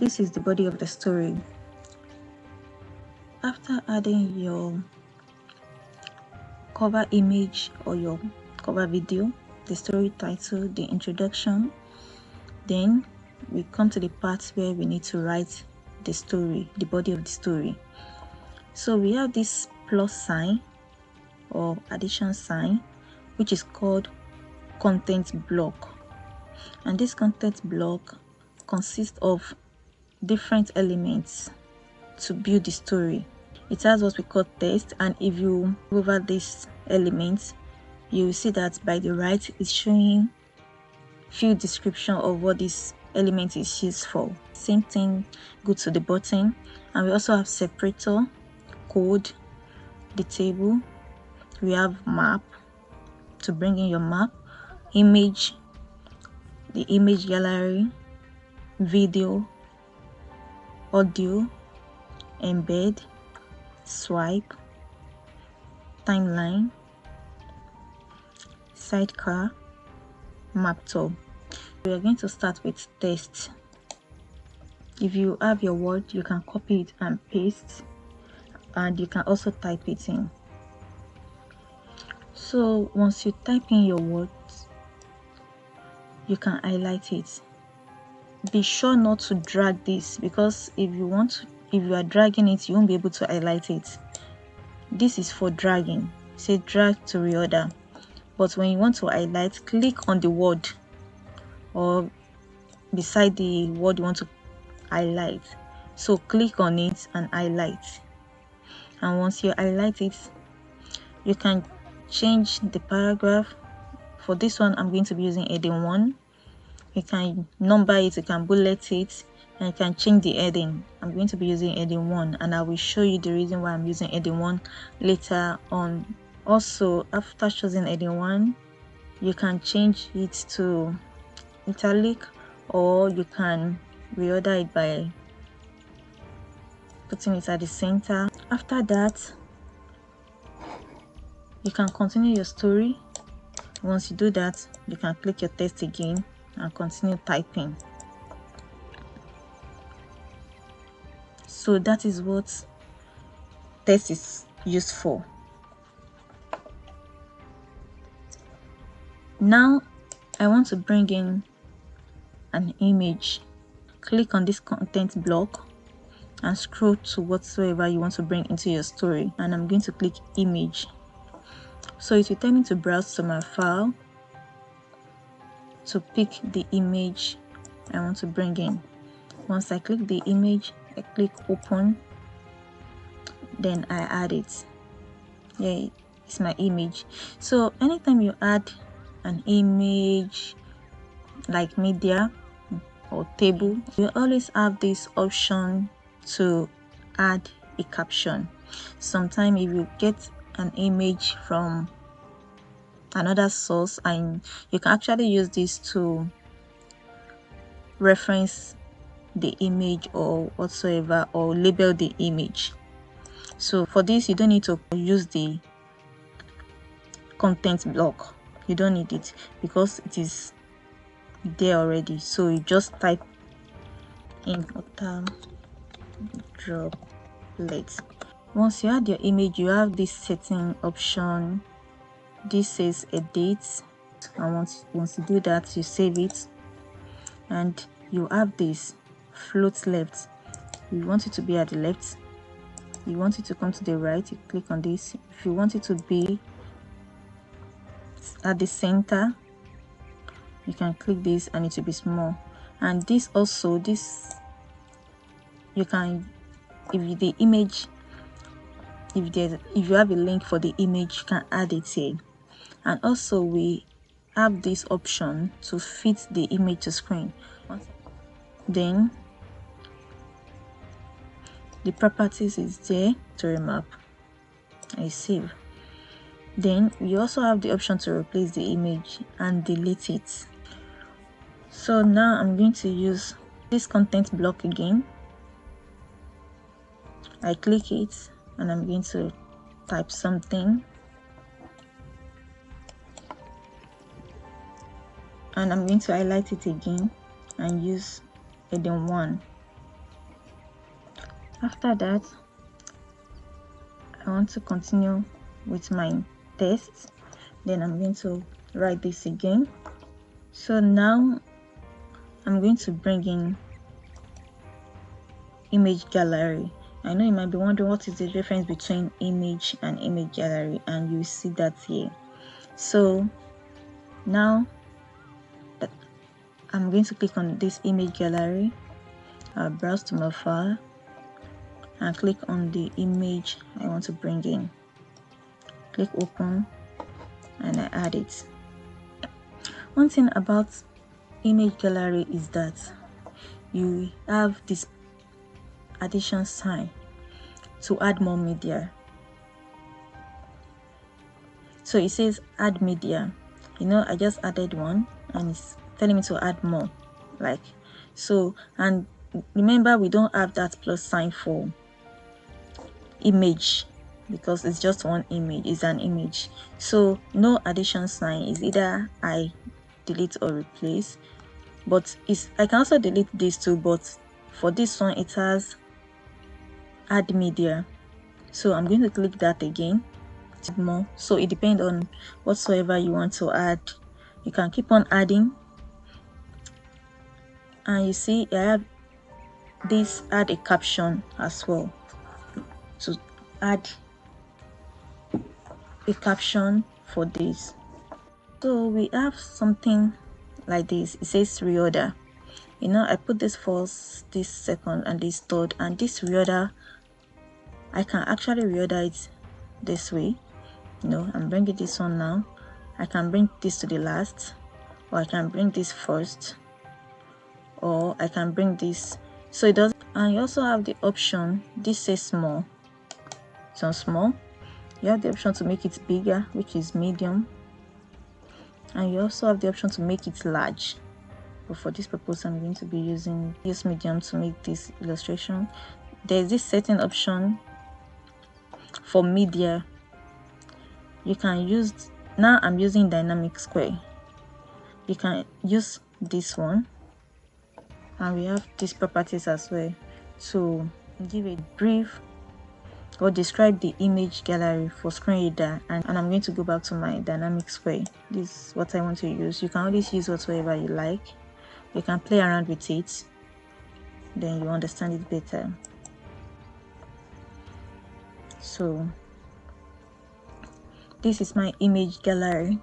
this is the body of the story. After adding your cover image or your cover video, the story title, the introduction, then we come to the part where we need to write the story, the body of the story. So we have this plus sign or addition sign, which is called content block. And this content block consists of different elements to build the story. It has what we call text, and if you go over these elements, you will see that by the right it's showing few description of what this element is used for. Same thing go to the button, and we also have separator, code, the table, we have map to bring in your map, image, the image gallery, video, audio, embed, swipe, timeline, sidecar, map top. We are going to start with text. If you have your word, you can copy it and paste, and you can also type it in. So once you type in your words, you can highlight it. Be sure not to drag this, because if you are dragging it, you won't be able to highlight it. This is for dragging. Say drag to reorder. But when you want to highlight, click on the word or beside the word you want to highlight. So click on it and highlight. And once you highlight it, you can change the paragraph. For this one, I'm going to be using heading 1. You can number it, you can bullet it, and you can change the heading. I'm going to be using heading 1, and I will show you the reason why I'm using heading 1 later on. Also, after choosing heading 1, you can change it to italic, or you can reorder it by putting it at the center. After that, you can continue your story. Once you do that, you can click your text again and continue typing. So that is what text is used for. Now I want to bring in an image. Click on this content block and scroll to whatsoever you want to bring into your story, and I'm going to click image. So it will tell me to browse to my file to pick the image I want to bring in. Once I click the image, I click open, then I add it. Yeah, it's my image. So anytime you add an image like media or table, you always have this option to add a caption. Sometimes if you get an image from another source, and you can actually use this to reference the image or whatsoever, or label the image. So for this, you don't need to use the content block. You don't need it because it is there already. So you just type in water droplets. Once you add your image, you have this setting option. This says edit, and once you do that, you save it, and you have this float left. You want it to be at the left, you want it to come to the right, you click on this. If you want it to be at the center, you can click this and it will be small. And this also, this you can, if the image, if you have a link for the image, you can add it here. And also we have this option to fit the image to screen. Then the properties is there, StoryMap. I save. Then we also have the option to replace the image and delete it. So now I'm going to use this content block again. I click it and I'm going to type something, and I'm going to highlight it again and use heading 1. After that, I want to continue with my tests. Then I'm going to write this again. So now I'm going to bring in image gallery. I know you might be wondering what is the difference between image and image gallery, and you see that here. So now I'm going to click on this image gallery. I'll browse to my file and click on the image I want to bring in. Click open and I add it. One thing about image gallery is that you have this addition sign to add more media. So it says add media. You know, I just added one and it's telling me to add more, like so. And remember, we don't have that plus sign for image because it's just one image, it's an image. So no addition sign is either I delete or replace, but I can also delete this too, but for this one it has add media. So I'm going to click that again. More, so it depends on whatsoever you want to add. You can keep on adding, and you see I have this add a caption as well, to add a caption for this. So we have something like this. It says reorder. You know, I put this first, this second, and this third, and this reorder, I can actually reorder it this way. You know, I'm bringing this one now. I can bring this to the last, or I can bring this first, or I can bring this. So it does. And you also have the option, this says small, so small. You have the option to make it bigger, which is medium, and you also have the option to make it large. But for this purpose, I'm going to be using this medium to make this illustration. There's this setting option for media. You can use, now I'm using dynamic square. You can use this one, and we have these properties as well to give a brief or describe the image gallery for screen reader. And I'm going to go back to my dynamic square. This is what I want to use. You can always use whatsoever you like. You can play around with it, then you understand it better. So this is my image gallery.